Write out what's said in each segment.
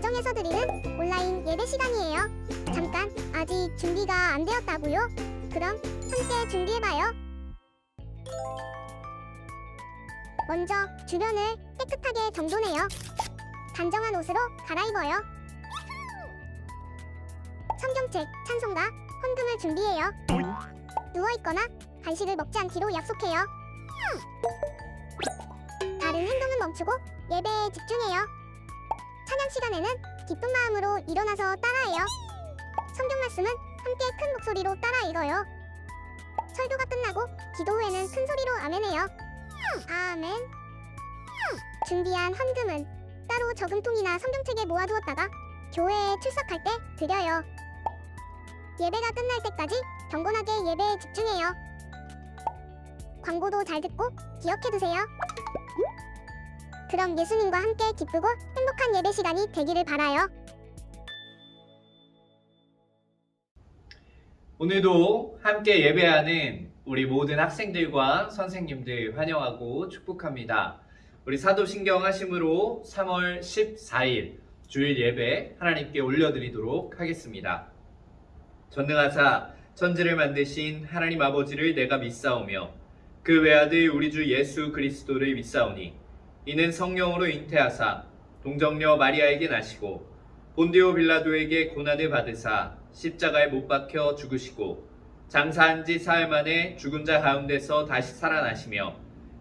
가정에서 드리는 온라인 예배 시간이에요. 잠깐, 아직 준비가 안 되었다고요? 그럼 함께 준비해봐요. 먼저 주변을 깨끗하게 정돈해요. 단정한 옷으로 갈아입어요. 성경책, 찬송가, 헌금을 준비해요. 누워있거나 간식을 먹지 않기로 약속해요. 다른 행동은 멈추고 예배에 집중해요. 찬양 시간에는 기쁜 마음으로 일어나서 따라해요. 성경 말씀은 함께 큰 목소리로 따라 읽어요. 설교가 끝나고 기도 후에는 큰 소리로 아멘해요. 아멘. 준비한 헌금은 따로 저금통이나 성경책에 모아두었다가 교회에 출석할 때 드려요. 예배가 끝날 때까지 경건하게 예배에 집중해요. 광고도 잘 듣고 기억해두세요. 그럼 예수님과 함께 기쁘고 행복한 예배 시간이 되기를 바라요. 오늘도 함께 예배하는 우리 모든 학생들과 선생님들 환영하고 축복합니다. 우리 사도신경 하심으로 3월 14일 주일 예배 하나님께 올려드리도록 하겠습니다. 전능하사 천지를 만드신 하나님 아버지를 내가 믿사오며 그 외아들 우리 주 예수 그리스도를 믿사오니 이는 성령으로 잉태하사 동정녀 마리아에게 나시고 본디오 빌라도에게 고난을 받으사 십자가에 못 박혀 죽으시고 장사한 지 사흘 만에 죽은 자 가운데서 다시 살아나시며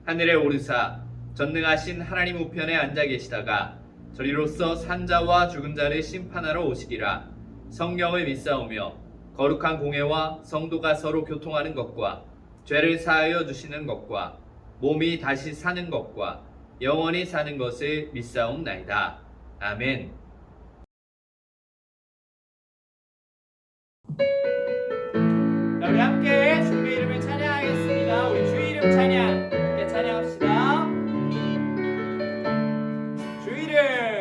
하늘에 오르사 전능하신 하나님 우편에 앉아 계시다가 저리로서 산자와 죽은 자를 심판하러 오시리라. 성령을 믿사오며 거룩한 공회와 성도가 서로 교통하는 것과 죄를 사하여 주시는 것과 몸이 다시 사는 것과 영원히 사는 것을 믿사옵나이다. 아멘. 자, 우리 함께 주님의 이름을 찬양하겠습니다. 우리 주의 이름 찬양 함께 찬양합시다. 주의 이름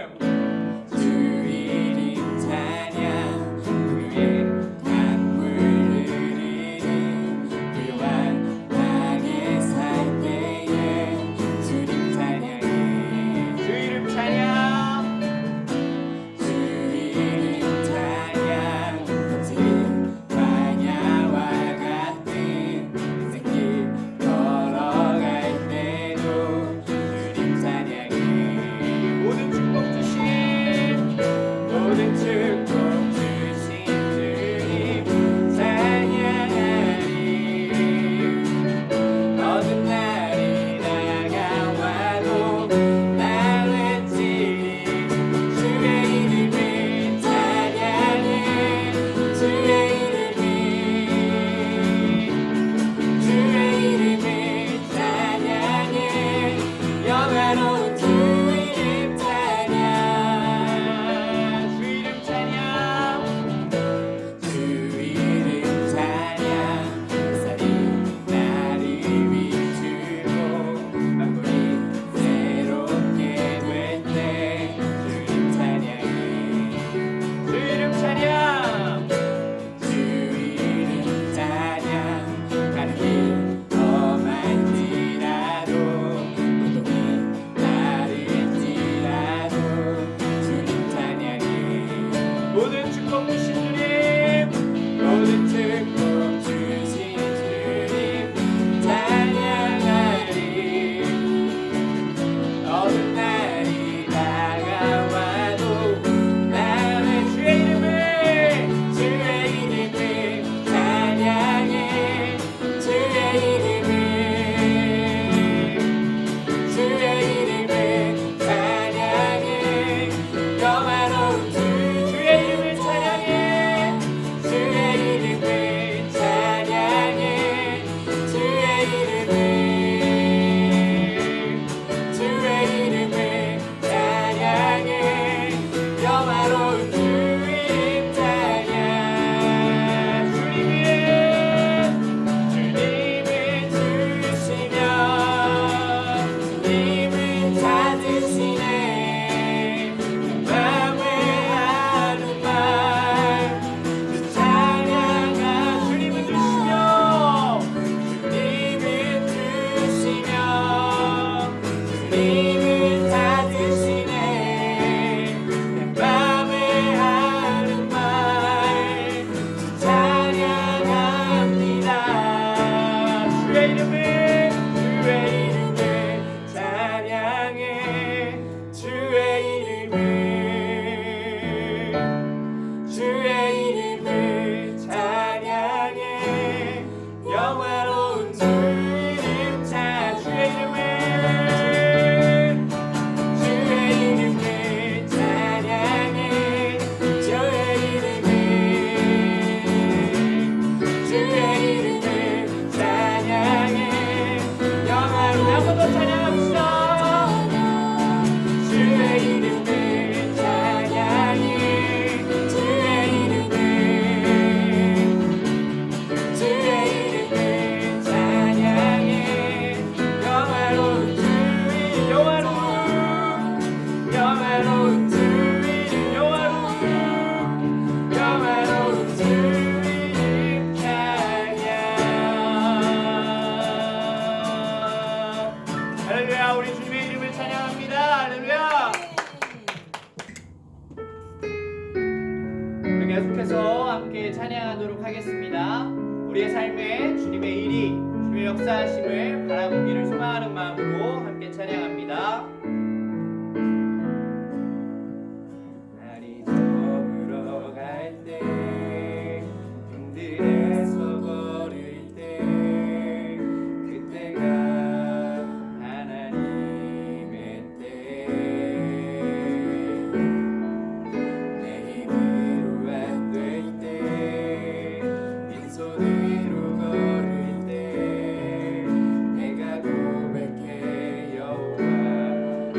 주의 이름을 찬양해 주의 이름을 찬양해 영화로운 주 이름 자 주의 이름을 찬양해 주의 이름을 찬양해 영화로운 한 번 더 찬양합시다. 주의 이름을 찬양해 주의 이름을 찬양해 영화로운 주 이름 영화로운 주 이름 영화로운 주 이름 찬양. 할렐루야. 우리 주님의 이름을 찬양합니다. 할렐루야. 우리 계속해서 함께 찬양하도록 하겠습니다. 우리의 삶에 주님의 일이 주님의 역사하심을 바라보기를 소망하는 마음으로 함께 찬양합니다. 날이 저물어 갈 때 힘들에서 걸을 때 그때가 하나님의 때 내 힘으로 안 될 때 빈손으로 걸을 때 내가 고백해 여호와 이래.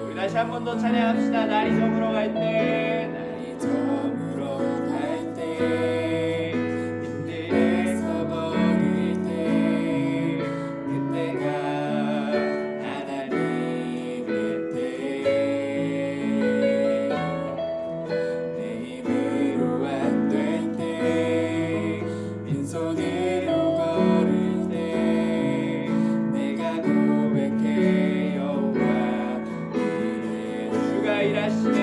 우리 다시 한 번 더 찬양합시다. 날이 저물어 갈 때 날이 저물어 갈 때 힘들에서 걸을 때 그때가 하나님의 때 내 힘으로 안 될 때 빈손으로 걸을 때 내가 고백해 여호와 이래. 주가 일하시네.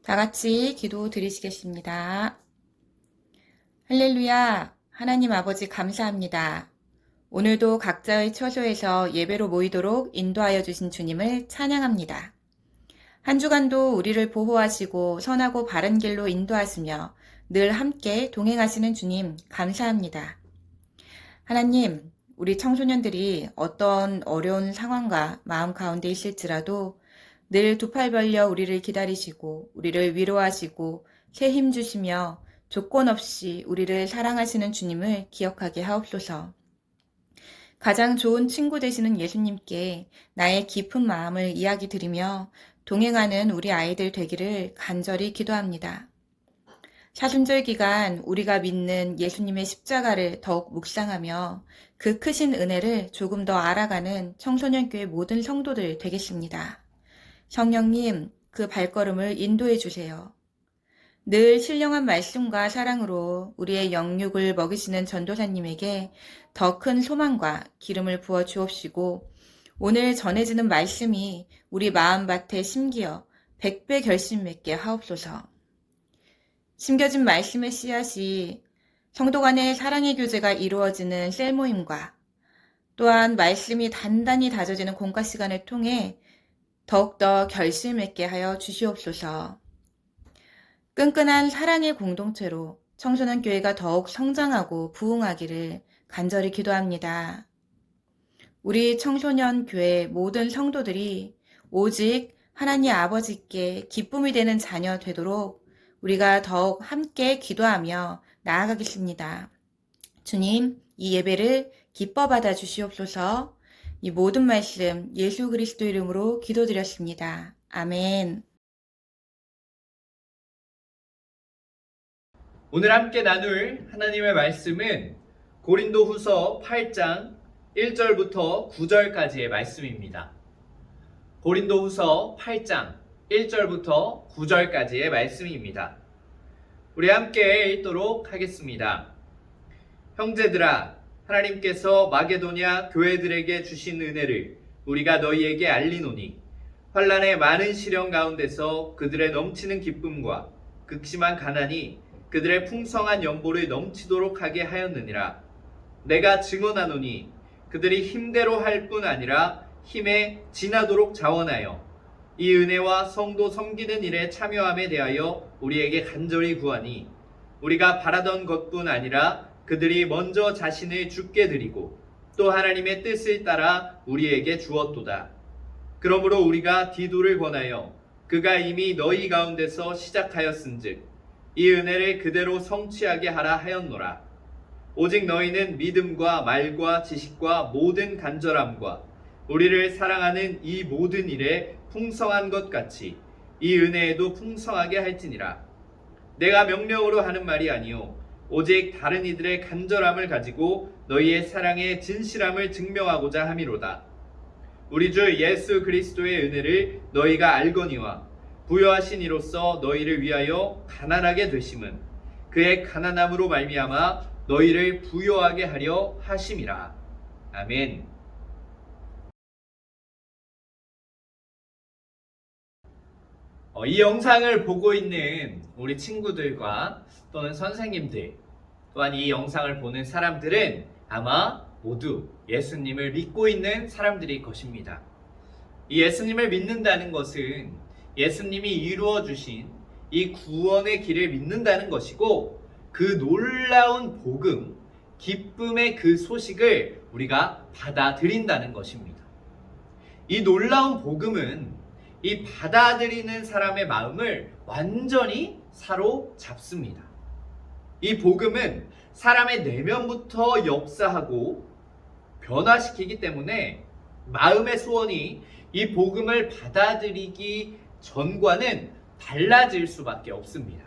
다 같이 기도 드리시겠습니다. 할렐루야, 하나님 아버지 감사합니다. 오늘도 각자의 처소에서 예배로 모이도록 인도하여 주신 주님을 찬양합니다. 한 주간도 우리를 보호하시고 선하고 바른 길로 인도하시며 늘 함께 동행하시는 주님 감사합니다. 하나님, 우리 청소년들이 어떤 어려운 상황과 마음 가운데 있을지라도 늘 두 팔 벌려 우리를 기다리시고 우리를 위로하시고 새 힘 주시며 조건 없이 우리를 사랑하시는 주님을 기억하게 하옵소서. 가장 좋은 친구 되시는 예수님께 나의 깊은 마음을 이야기 드리며 동행하는 우리 아이들 되기를 간절히 기도합니다. 사순절 기간 우리가 믿는 예수님의 십자가를 더욱 묵상하며 그 크신 은혜를 조금 더 알아가는 청소년교회 모든 성도들 되겠습니다. 성령님, 그 발걸음을 인도해 주세요. 늘 신령한 말씀과 사랑으로 우리의 영육을 먹이시는 전도사님에게 더 큰 소망과 기름을 부어 주옵시고 오늘 전해지는 말씀이 우리 마음밭에 심기어 100배 결심 맺게 하옵소서. 심겨진 말씀의 씨앗이 성도 간의 사랑의 교제가 이루어지는 셀 모임과 또한 말씀이 단단히 다져지는 공과 시간을 통해 더욱더 결심 맺게 하여 주시옵소서. 끈끈한 사랑의 공동체로 청소년 교회가 더욱 성장하고 부흥하기를 간절히 기도합니다. 우리 청소년 교회 모든 성도들이 오직 하나님 아버지께 기쁨이 되는 자녀 되도록 우리가 더욱 함께 기도하며 나아가겠습니다. 주님, 이 예배를 기뻐 받아 주시옵소서. 이 모든 말씀 예수 그리스도 이름으로 기도드렸습니다. 아멘. 오늘 함께 나눌 하나님의 말씀은 고린도후서 8장 1절부터 9절까지의 말씀입니다. 고린도후서 8장 1절부터 9절까지의 말씀입니다. 우리 함께 읽도록 하겠습니다. 형제들아, 하나님께서 마게도냐 교회들에게 주신 은혜를 우리가 너희에게 알리노니 환난의 많은 시련 가운데서 그들의 넘치는 기쁨과 극심한 가난이 그들의 풍성한 연보를 넘치도록 하게 하였느니라. 내가 증언하노니 그들이 힘대로 할 뿐 아니라 힘에 지나도록 자원하여 이 은혜와 성도 섬기는 일에 참여함에 대하여 우리에게 간절히 구하니 우리가 바라던 것뿐 아니라 그들이 먼저 자신을 주께 드리고 또 하나님의 뜻을 따라 우리에게 주었도다. 그러므로 우리가 디도를 권하여 그가 이미 너희 가운데서 시작하였은즉 이 은혜를 그대로 성취하게 하라 하였노라. 오직 너희는 믿음과 말과 지식과 모든 간절함과 우리를 사랑하는 이 모든 일에 풍성한 것 같이 이 은혜에도 풍성하게 할지니라. 내가 명령으로 하는 말이 아니요 오직 다른 이들의 간절함을 가지고 너희의 사랑의 진실함을 증명하고자 함이로다. 우리 주 예수 그리스도의 은혜를 너희가 알거니와 부여하신 이로써 너희를 위하여 가난하게 되심은 그의 가난함으로 말미암아 너희를 부여하게 하려 하심이라. 아멘. 이 영상을 보고 있는 우리 친구들과 또는 선생님들 또한 이 영상을 보는 사람들은 아마 모두 예수님을 믿고 있는 사람들일 것입니다. 이 예수님을 믿는다는 것은 예수님이 이루어 주신 이 구원의 길을 믿는다는 것이고 그 놀라운 복음, 기쁨의 그 소식을 우리가 받아들인다는 것입니다. 이 놀라운 복음은 이 받아들이는 사람의 마음을 완전히 사로잡습니다. 이 복음은 사람의 내면부터 역사하고 변화시키기 때문에 마음의 소원이 이 복음을 받아들이기 전과는 달라질 수밖에 없습니다.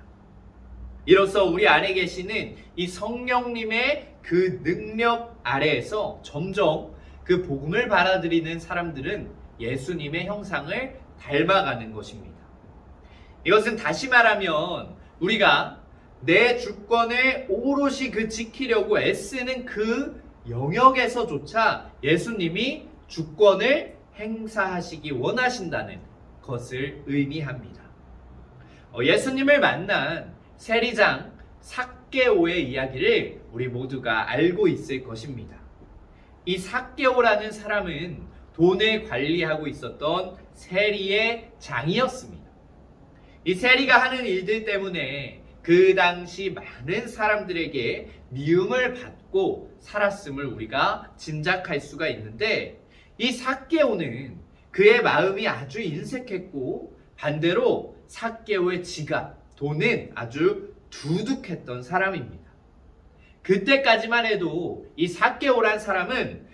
이로써 우리 안에 계시는 이 성령님의 그 능력 아래에서 점점 그 복음을 받아들이는 사람들은 예수님의 형상을 닮아가는 것입니다. 이것은 다시 말하면 우리가 내 주권을 오롯이 지키려고 애쓰는 그 영역에서조차 예수님이 주권을 행사하시기 원하신다는 것을 의미합니다. 예수님을 만난 세리장 삭개오의 이야기를 우리 모두가 알고 있을 것입니다. 이 삭개오라는 사람은 돈을 관리하고 있었던 세리의 장이었습니다. 이 세리가 하는 일들 때문에 그 당시 많은 사람들에게 미움을 받고 살았음을 우리가 짐작할 수가 있는데, 이 삭개오는 그의 마음이 아주 인색했고 반대로 삭개오의 지갑, 돈은 아주 두둑했던 사람입니다. 그때까지만 해도 이 삭개오란 사람은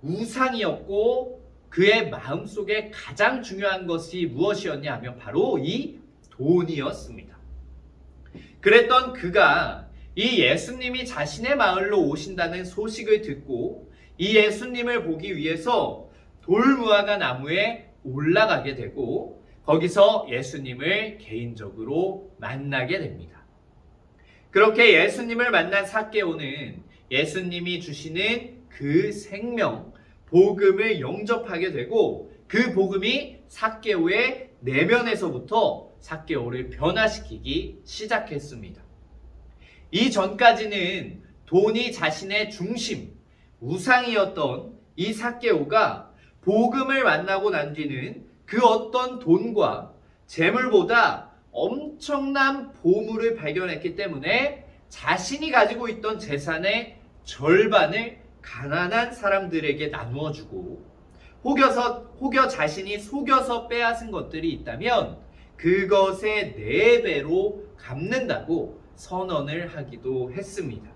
우상이었고 그의 마음속에 가장 중요한 것이 무엇이었냐 하면 바로 이 돈이었습니다. 그랬던 그가 이 예수님이 자신의 마을로 오신다는 소식을 듣고 이 예수님을 보기 위해서 돌무화과 나무에 올라가게 되고 거기서 예수님을 개인적으로 만나게 됩니다. 그렇게 예수님을 만난 삭개오는 예수님이 주시는 그 생명, 복음을 영접하게 되고 그 복음이 삭개오의 내면에서부터 삭개오를 변화시키기 시작했습니다. 이전까지는 돈이 자신의 중심, 우상이었던 이 삭개오가 복음을 만나고 난 뒤는 그 어떤 돈과 재물보다 엄청난 보물을 발견했기 때문에 자신이 가지고 있던 재산의 절반을 가난한 사람들에게 나누어 주고 혹여 자신이 속여서 빼앗은 것들이 있다면 그것의 4배로 갚는다고 선언을 하기도 했습니다.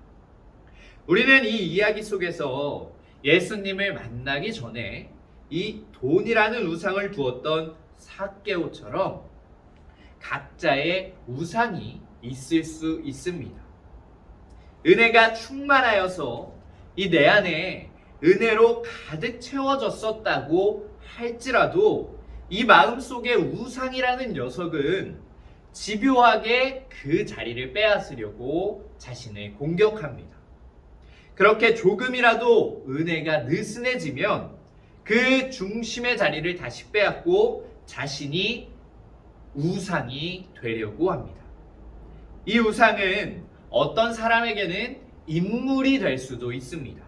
우리는 이 이야기 속에서 예수님을 만나기 전에 이 돈이라는 우상을 두었던 삭개오처럼 각자의 우상이 있을 수 있습니다. 은혜가 충만하여서 이 내 안에 은혜로 가득 채워졌었다고 할지라도 이 마음속에 우상이라는 녀석은 집요하게 그 자리를 빼앗으려고 자신을 공격합니다. 그렇게 조금이라도 은혜가 느슨해지면 그 중심의 자리를 다시 빼앗고 자신이 우상이 되려고 합니다. 이 우상은 어떤 사람에게는 인물이 될 수도 있습니다.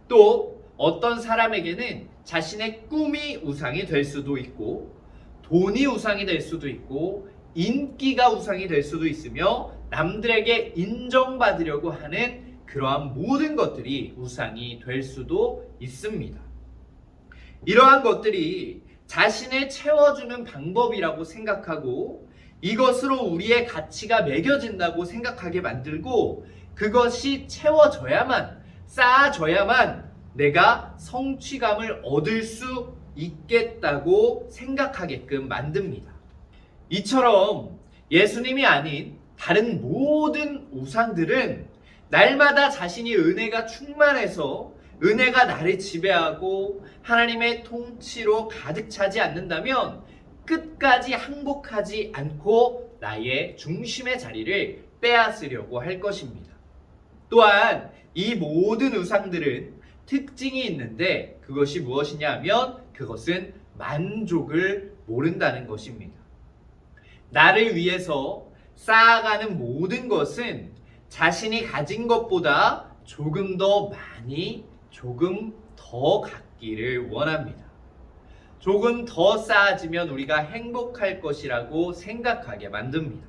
또 어떤 사람에게는 자신의 꿈이 우상이 될 수도 있고 돈이 우상이 될 수도 있고 인기가 우상이 될 수도 있으며 남들에게 인정받으려고 하는 그러한 모든 것들이 우상이 될 수도 있습니다. 이러한 것들이 자신을 채워주는 방법이라고 생각하고 이것으로 우리의 가치가 매겨진다고 생각하게 만들고 그것이 채워져야만, 쌓아져야만 내가 성취감을 얻을 수 있겠다고 생각하게끔 만듭니다. 이처럼 예수님이 아닌 다른 모든 우상들은 날마다 자신이 은혜가 충만해서 은혜가 나를 지배하고 하나님의 통치로 가득 차지 않는다면 끝까지 항복하지 않고 나의 중심의 자리를 빼앗으려고 할 것입니다. 또한 이 모든 우상들은 특징이 있는데 그것이 무엇이냐 하면 그것은 만족을 모른다는 것입니다. 나를 위해서 쌓아가는 모든 것은 자신이 가진 것보다 조금 더 많이, 조금 더 갖기를 원합니다. 조금 더 쌓아지면 우리가 행복할 것이라고 생각하게 만듭니다.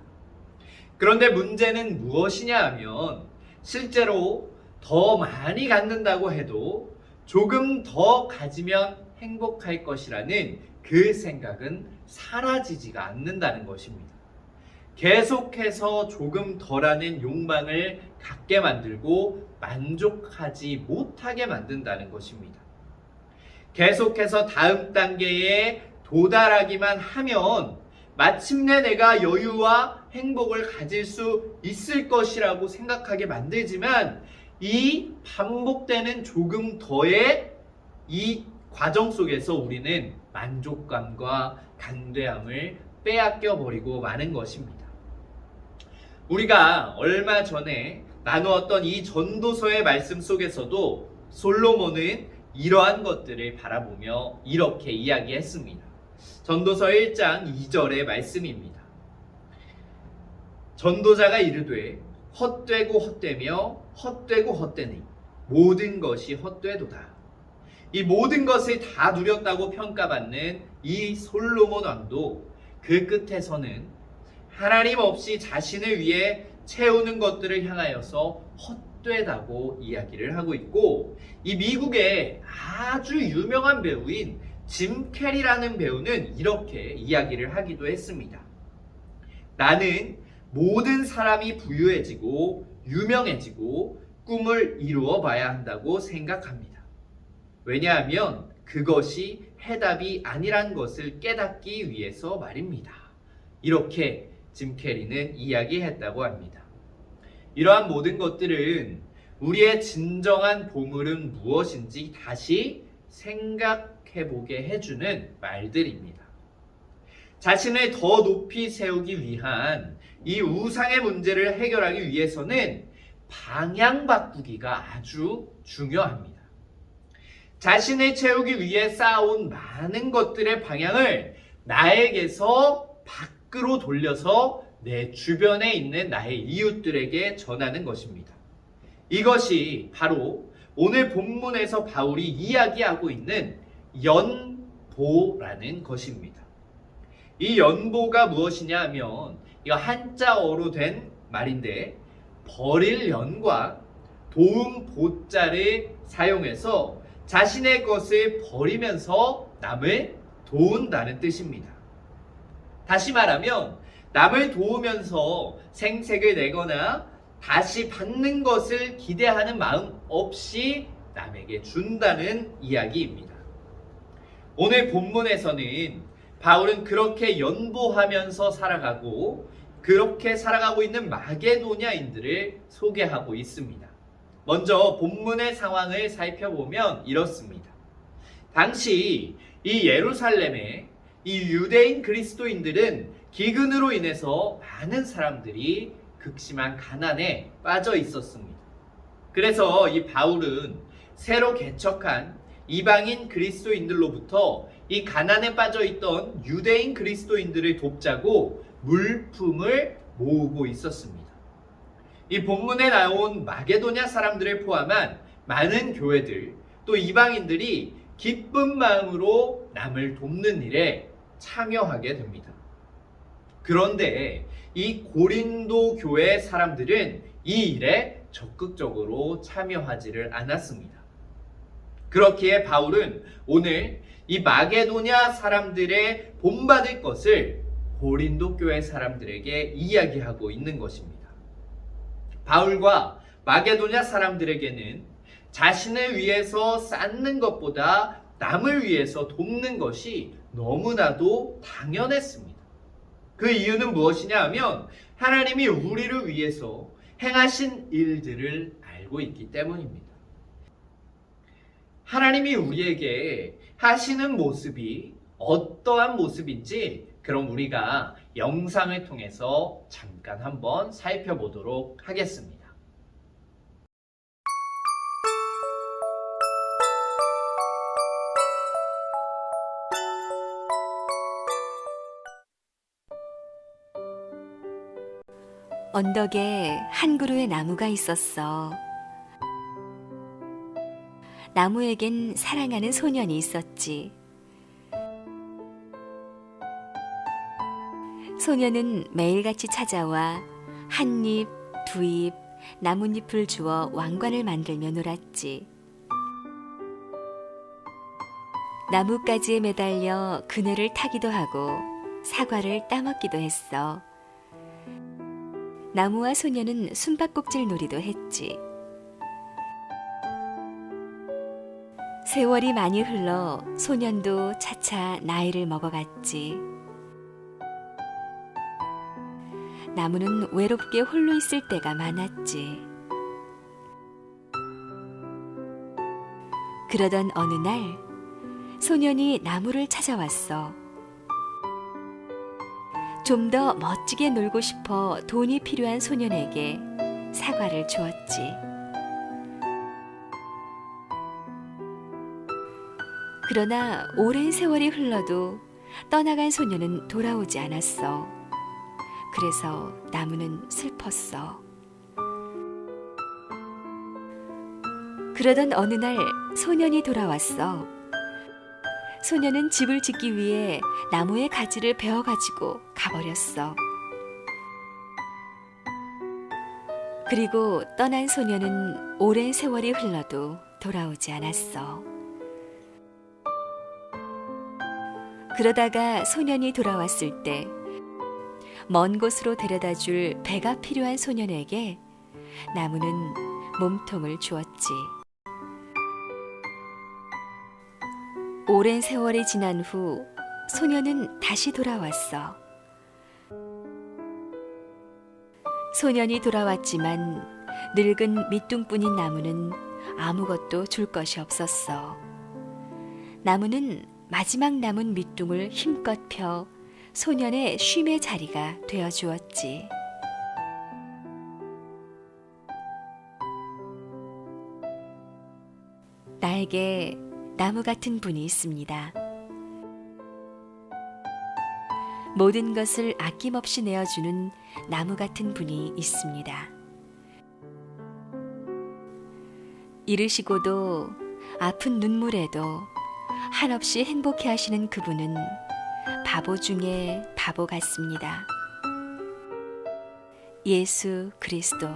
그런데 문제는 무엇이냐 하면 실제로 더 많이 갖는다고 해도 조금 더 가지면 행복할 것이라는 그 생각은 사라지지가 않는다는 것입니다. 계속해서 조금 덜하는 욕망을 갖게 만들고 만족하지 못하게 만든다는 것입니다. 계속해서 다음 단계에 도달하기만 하면 마침내 내가 여유와 행복을 가질 수 있을 것이라고 생각하게 만들지만 이 반복되는 조금 더의 이 과정 속에서 우리는 만족감과 간대함을 빼앗겨 버리고 마는 것입니다. 우리가 얼마 전에 나누었던 이 전도서의 말씀 속에서도 솔로몬은 이러한 것들을 바라보며 이렇게 이야기했습니다. 전도서 1장 2절의 말씀입니다. 전도자가 이르되 헛되고 헛되며 헛되고 헛되니 모든 것이 헛되도다. 이 모든 것을 다 누렸다고 평가받는 이 솔로몬 왕도 그 끝에서는 하나님 없이 자신을 위해 채우는 것들을 향하여서 헛되다고 이야기를 하고 있고, 이 미국의 아주 유명한 배우인 짐 캐리라는 배우는 이렇게 이야기를 하기도 했습니다. 나는 모든 사람이 부유해지고 유명해지고 꿈을 이루어 봐야 한다고 생각합니다. 왜냐하면 그것이 해답이 아니란 것을 깨닫기 위해서 말입니다. 이렇게 짐 캐리는 이야기했다고 합니다. 이러한 모든 것들은 우리의 진정한 보물은 무엇인지 다시 생각해보게 해주는 말들입니다. 자신을 더 높이 세우기 위한 이 우상의 문제를 해결하기 위해서는 방향 바꾸기가 아주 중요합니다. 자신을 채우기 위해 쌓아온 많은 것들의 방향을 나에게서 밖으로 돌려서 내 주변에 있는 나의 이웃들에게 전하는 것입니다. 이것이 바로 오늘 본문에서 바울이 이야기하고 있는 연보라는 것입니다. 이 연보가 무엇이냐 하면 이거 한자어로 된 말인데, 버릴 연과 도움 보자를 사용해서 자신의 것을 버리면서 남을 도운다는 뜻입니다. 다시 말하면 남을 도우면서 생색을 내거나 다시 받는 것을 기대하는 마음 없이 남에게 준다는 이야기입니다. 오늘 본문에서는 바울은 그렇게 연보하면서 살아가고 그렇게 살아가고 있는 마게도냐인들을 소개하고 있습니다. 먼저 본문의 상황을 살펴보면 이렇습니다. 당시 이 예루살렘에 이 유대인 그리스도인들은 기근으로 인해서 많은 사람들이 극심한 가난에 빠져 있었습니다. 그래서 이 바울은 새로 개척한 이방인 그리스도인들로부터 이 가난에 빠져 있던 유대인 그리스도인들을 돕자고 물품을 모으고 있었습니다. 이 본문에 나온 마게도냐 사람들을 포함한 많은 교회들, 또 이방인들이 기쁜 마음으로 남을 돕는 일에 참여하게 됩니다. 그런데 이 고린도 교회 사람들은 이 일에 적극적으로 참여하지를 않았습니다. 그렇기에 바울은 오늘 이 마게도냐 사람들의 본받을 것을 고린도 교회 사람들에게 이야기하고 있는 것입니다. 바울과 마게도냐 사람들에게는 자신을 위해서 쌓는 것보다 남을 위해서 돕는 것이 너무나도 당연했습니다. 그 이유는 무엇이냐 하면 하나님이 우리를 위해서 행하신 일들을 알고 있기 때문입니다. 하나님이 우리에게 하시는 모습이 어떠한 모습인지 그럼 우리가 영상을 통해서 잠깐 한번 살펴보도록 하겠습니다. 언덕에 한 그루의 나무가 있었어. 나무에겐 사랑하는 소년이 있었지. 소년은 매일같이 찾아와 한 잎, 두 잎, 나뭇잎을 주어 왕관을 만들며 놀았지. 나뭇가지에 매달려 그네를 타기도 하고 사과를 따먹기도 했어. 나무와 소년은 숨바꼭질 놀이도 했지. 세월이 많이 흘러 소년도 차차 나이를 먹어갔지. 나무는 외롭게 홀로 있을 때가 많았지. 그러던 어느 날 소년이 나무를 찾아왔어. 좀 더 멋지게 놀고 싶어 돈이 필요한 소년에게 사과를 주었지. 그러나 오랜 세월이 흘러도 떠나간 소년은 돌아오지 않았어. 그래서 나무는 슬펐어. 그러던 어느 날 소년이 돌아왔어. 소년은 집을 짓기 위해 나무의 가지를 베어가지고 가버렸어. 그리고 떠난 소년은 오랜 세월이 흘러도 돌아오지 않았어. 그러다가 소년이 돌아왔을 때 먼 곳으로 데려다 줄 배가 필요한 소년에게 나무는 몸통을 주었지. 오랜 세월이 지난 후 소년은 다시 돌아왔어. 소년이 돌아왔지만 늙은 밑둥뿐인 나무는 아무것도 줄 것이 없었어. 나무는 마지막 남은 밑둥을 힘껏 펴 소년의 쉼의 자리가 되어 주었지. 나에게 나무 같은 분이 있습니다. 모든 것을 아낌없이 내어주는 나무 같은 분이 있습니다. 이르시고도 아픈 눈물에도 한없이 행복해 하시는 그분은 바보 중에 바보 같습니다. 예수 그리스도.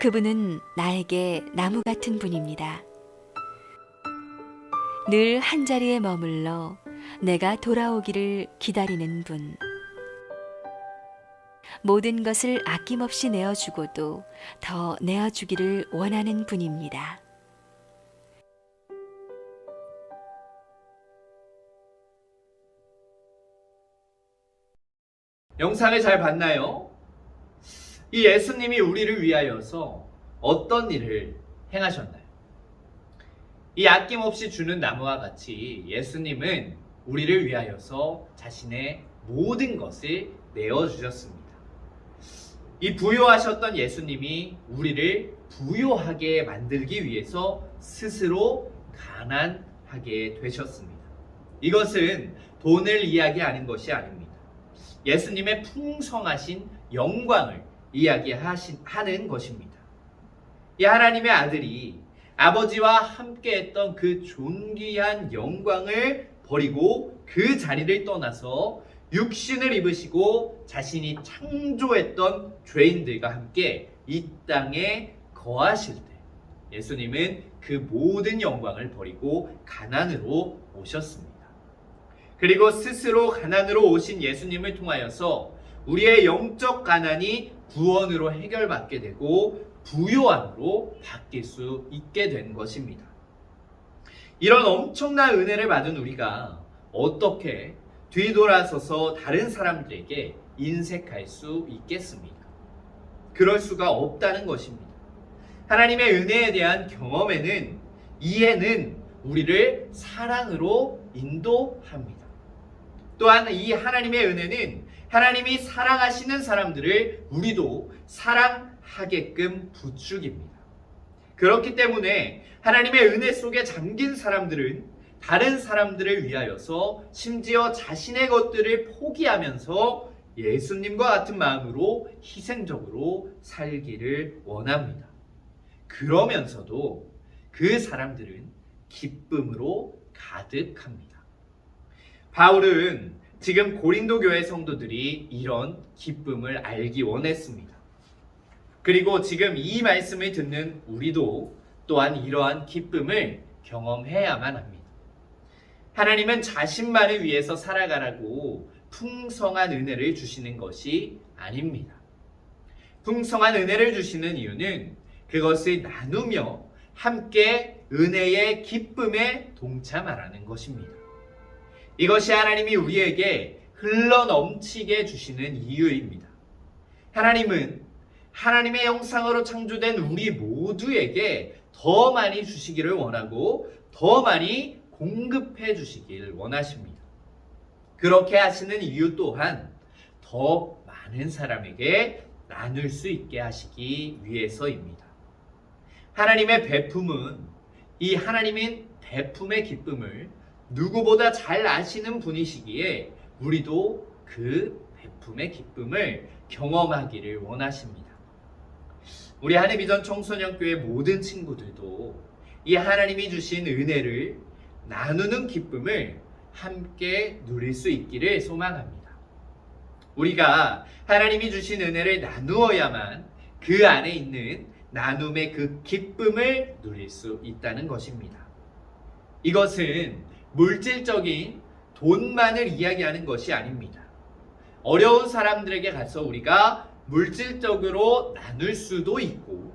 그분은 나에게 나무 같은 분입니다. 늘 한자리에 머물러 내가 돌아오기를 기다리는 분. 모든 것을 아낌없이 내어주고도 더 내어주기를 원하는 분입니다. 영상을 잘 봤나요? 이 예수님이 우리를 위하여서 어떤 일을 행하셨나요? 이 아낌없이 주는 나무와 같이 예수님은 우리를 위하여서 자신의 모든 것을 내어주셨습니다. 이 부요하셨던 예수님이 우리를 부요하게 만들기 위해서 스스로 가난하게 되셨습니다. 이것은 돈을 이야기하는 것이 아닙니다. 예수님의 풍성하신 영광을 이야기하는 것입니다. 이 하나님의 아들이 아버지와 함께했던 그 존귀한 영광을 버리고 그 자리를 떠나서 육신을 입으시고 자신이 창조했던 죄인들과 함께 이 땅에 거하실 때 예수님은 그 모든 영광을 버리고 가난으로 오셨습니다. 그리고 스스로 가난으로 오신 예수님을 통하여서 우리의 영적 가난이 구원으로 해결받게 되고 부요함으로 바뀔 수 있게 된 것입니다. 이런 엄청난 은혜를 받은 우리가 어떻게 뒤돌아서서 다른 사람들에게 인색할 수 있겠습니까? 그럴 수가 없다는 것입니다. 하나님의 은혜에 대한 경험에는, 이해는 우리를 사랑으로 인도합니다. 또한 이 하나님의 은혜는 하나님이 사랑하시는 사람들을 우리도 사랑하게끔 부추깁니다. 그렇기 때문에 하나님의 은혜 속에 잠긴 사람들은 다른 사람들을 위하여서 심지어 자신의 것들을 포기하면서 예수님과 같은 마음으로 희생적으로 살기를 원합니다. 그러면서도 그 사람들은 기쁨으로 가득합니다. 바울은 지금 고린도 교회 성도들이 이런 기쁨을 알기 원했습니다. 그리고 지금 이 말씀을 듣는 우리도 또한 이러한 기쁨을 경험해야만 합니다. 하나님은 자신만을 위해서 살아가라고 풍성한 은혜를 주시는 것이 아닙니다. 풍성한 은혜를 주시는 이유는 그것을 나누며 함께 은혜의 기쁨에 동참하라는 것입니다. 이것이 하나님이 우리에게 흘러넘치게 주시는 이유입니다. 하나님은 하나님의 형상으로 창조된 우리 모두에게 더 많이 주시기를 원하고 더 많이 공급해 주시길 원하십니다. 그렇게 하시는 이유 또한 더 많은 사람에게 나눌 수 있게 하시기 위해서입니다. 하나님의 베품은, 이 하나님인 베품의 기쁨을 누구보다 잘 아시는 분이시기에 우리도 그 베품의 기쁨을 경험하기를 원하십니다. 우리 한해비전 청소년교회 모든 친구들도 이 하나님이 주신 은혜를 나누는 기쁨을 함께 누릴 수 있기를 소망합니다. 우리가 하나님이 주신 은혜를 나누어야만 그 안에 있는 나눔의 그 기쁨을 누릴 수 있다는 것입니다. 이것은 물질적인 돈만을 이야기하는 것이 아닙니다. 어려운 사람들에게 가서 우리가 물질적으로 나눌 수도 있고,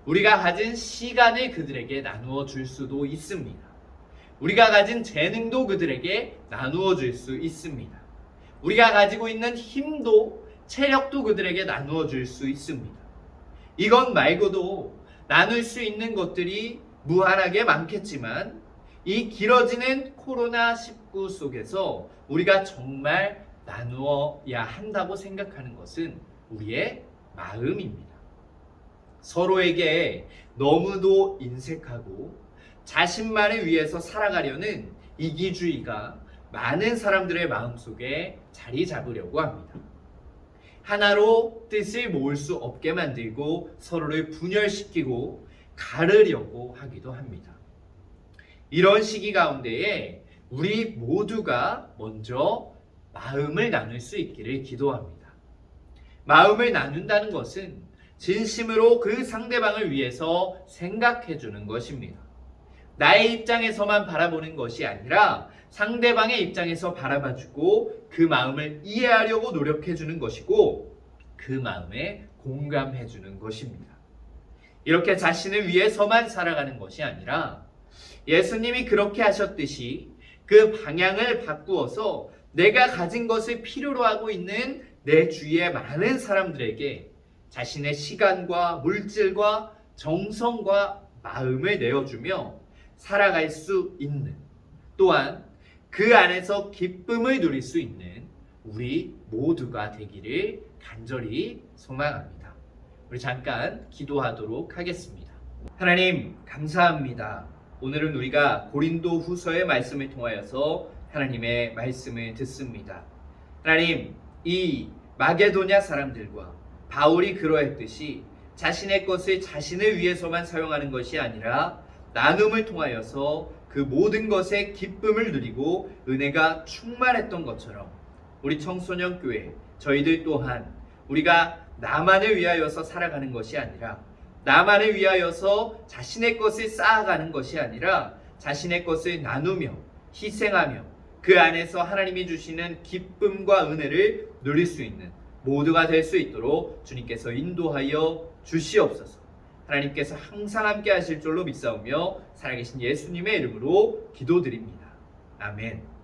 우리가 가진 시간을 그들에게 나누어 줄 수도 있습니다. 우리가 가진 재능도 그들에게 나누어 줄 수 있습니다. 우리가 가지고 있는 힘도, 체력도 그들에게 나누어 줄 수 있습니다. 이것 말고도 나눌 수 있는 것들이 무한하게 많겠지만, 이 길어지는 코로나19 속에서 우리가 정말 나누어야 한다고 생각하는 것은 우리의 마음입니다. 서로에게 너무도 인색하고 자신만을 위해서 살아가려는 이기주의가 많은 사람들의 마음속에 자리 잡으려고 합니다. 하나로 뜻을 모을 수 없게 만들고 서로를 분열시키고 가르려고 하기도 합니다. 이런 시기 가운데에 우리 모두가 먼저 마음을 나눌 수 있기를 기도합니다. 마음을 나눈다는 것은 진심으로 그 상대방을 위해서 생각해 주는 것입니다. 나의 입장에서만 바라보는 것이 아니라 상대방의 입장에서 바라봐주고 그 마음을 이해하려고 노력해 주는 것이고, 그 마음에 공감해 주는 것입니다. 이렇게 자신을 위해서만 살아가는 것이 아니라 예수님이 그렇게 하셨듯이 그 방향을 바꾸어서 내가 가진 것을 필요로 하고 있는 내 주위의 많은 사람들에게 자신의 시간과 물질과 정성과 마음을 내어주며 살아갈 수 있는, 또한 그 안에서 기쁨을 누릴 수 있는 우리 모두가 되기를 간절히 소망합니다. 우리 잠깐 기도하도록 하겠습니다. 하나님, 감사합니다. 오늘은 우리가 고린도 후서의 말씀을 통하여서 하나님의 말씀을 듣습니다. 하나님, 이 마게도냐 사람들과 바울이 그러했듯이 자신의 것을 자신을 위해서만 사용하는 것이 아니라 나눔을 통하여서 그 모든 것에 기쁨을 누리고 은혜가 충만했던 것처럼 우리 청소년 교회, 저희들 또한 우리가 나만을 위하여서 살아가는 것이 아니라, 나만을 위하여서 자신의 것을 쌓아가는 것이 아니라 자신의 것을 나누며 희생하며 그 안에서 하나님이 주시는 기쁨과 은혜를 누릴 수 있는 모두가 될 수 있도록 주님께서 인도하여 주시옵소서. 하나님께서 항상 함께 하실 줄로 믿사오며 살아계신 예수님의 이름으로 기도드립니다. 아멘.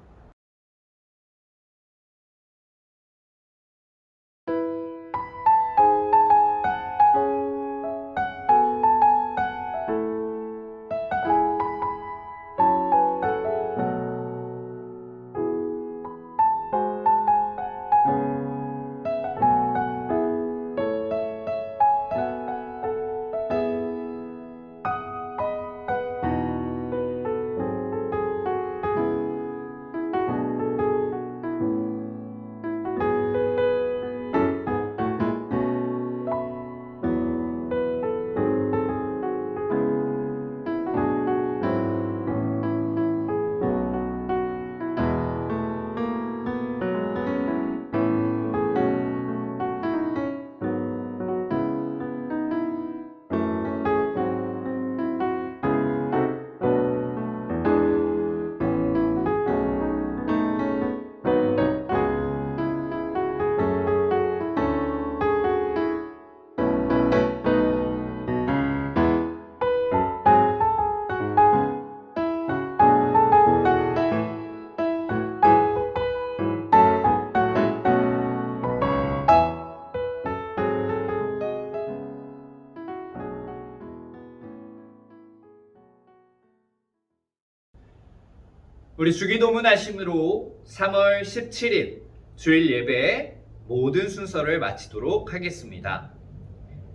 우리 주기도문 하심으로 3월 17일 주일 예배의 모든 순서를 마치도록 하겠습니다.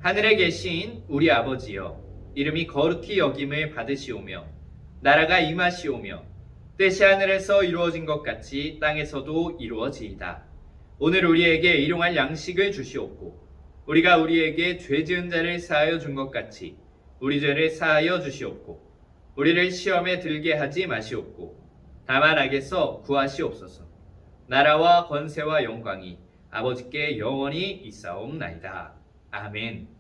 하늘에 계신 우리 아버지여, 이름이 거룩히 여김을 받으시오며 나라가 임하시오며 뜻이 하늘에서 이루어진 것 같이 땅에서도 이루어지이다. 오늘 우리에게 일용할 양식을 주시옵고 우리가 우리에게 죄 지은 자를 사하여 준 것 같이 우리 죄를 사하여 주시옵고 우리를 시험에 들게 하지 마시옵고 다만 악에서 구하시옵소서. 나라와 권세와 영광이 아버지께 영원히 있사옵나이다. 아멘.